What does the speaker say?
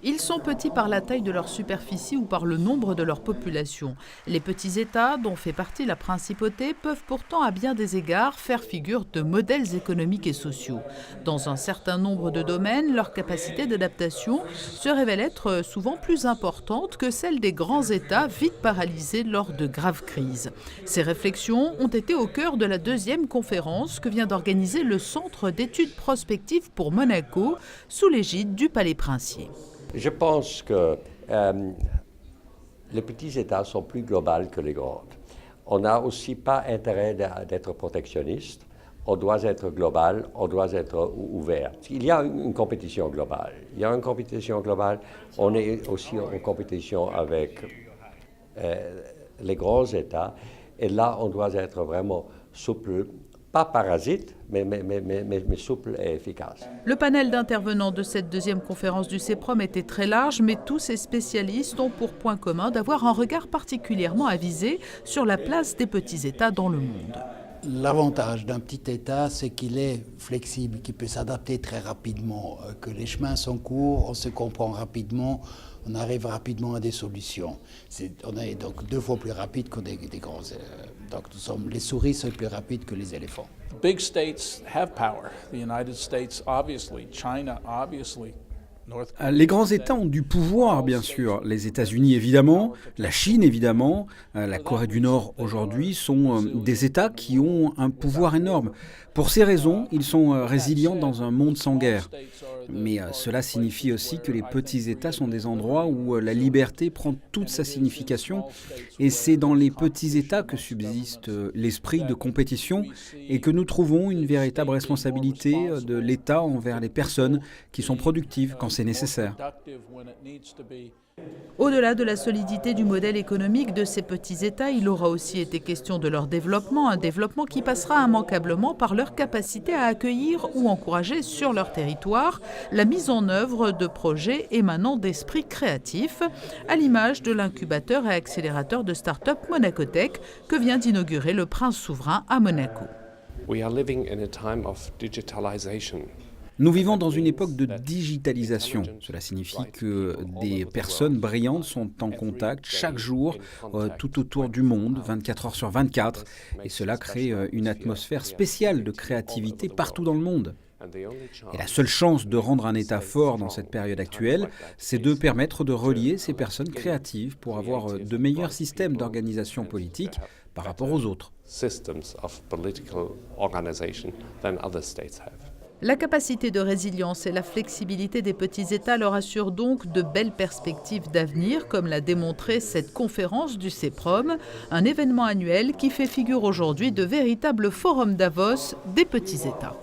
Ils sont petits par la taille de leur superficie ou par le nombre de leur population. Les petits États, dont fait partie la principauté, peuvent pourtant à bien des égards faire figure de modèles économiques et sociaux. Dans un certain nombre de domaines, leur capacité d'adaptation se révèle être souvent plus importante que celle des grands États vite paralysés lors de graves crises. Ces réflexions ont été au cœur de la deuxième conférence que vient d'organiser le Centre d'études prospectives pour Monaco, sous l'égide du Palais Princier. Je pense que les petits États sont plus globaux que les grands. On n'a aussi pas intérêt d'être protectionniste. On doit être global, on doit être ouvert. Il y a une compétition globale. Il y a une compétition globale. On est aussi en compétition avec les grands États. Et là, on doit être vraiment souple. Pas parasite, mais souple et efficace. Le panel d'intervenants de cette deuxième conférence du CEPROM était très large, mais tous ces spécialistes ont pour point commun d'avoir un regard particulièrement avisé sur la place des petits États dans le monde. L'avantage d'un petit État, c'est qu'il est flexible, qu'il peut s'adapter très rapidement, que les chemins sont courts, on se comprend rapidement, on arrive rapidement à des solutions. On est donc 2 fois plus rapide que des grands. Donc les souris sont plus rapides que les éléphants. Big states have power. The United States, obviously. China, obviously. Les grands États ont du pouvoir, bien sûr. Les États-Unis, évidemment, la Chine, évidemment, la Corée du Nord, aujourd'hui, sont des États qui ont un pouvoir énorme. Pour ces raisons, ils sont résilients dans un monde sans guerre. Mais cela signifie aussi que les petits États sont des endroits où la liberté prend toute sa signification. Et c'est dans les petits États que subsiste l'esprit de compétition et que nous trouvons une véritable responsabilité de l'État envers les personnes qui sont productives quand c'est nécessaire. Au-delà de la solidité du modèle économique de ces petits États, il aura aussi été question de leur développement, un développement qui passera immanquablement par leur capacité à accueillir ou encourager sur leur territoire la mise en œuvre de projets émanant d'esprits créatifs, à l'image de l'incubateur et accélérateur de start-up Monacotech que vient d'inaugurer le prince souverain à Monaco. We are living in a time of digitalization. Nous vivons dans une époque de digitalisation. Cela signifie que des personnes brillantes sont en contact chaque jour, tout autour du monde, 24 heures sur 24. Et cela crée une atmosphère spéciale de créativité partout dans le monde. Et la seule chance de rendre un État fort dans cette période actuelle, c'est de permettre de relier ces personnes créatives pour avoir de meilleurs systèmes d'organisation politique par rapport aux autres. La capacité de résilience et la flexibilité des petits États leur assurent donc de belles perspectives d'avenir, comme l'a démontré cette conférence du CEPROM, un événement annuel qui fait figure aujourd'hui de véritable forum Davos des petits États.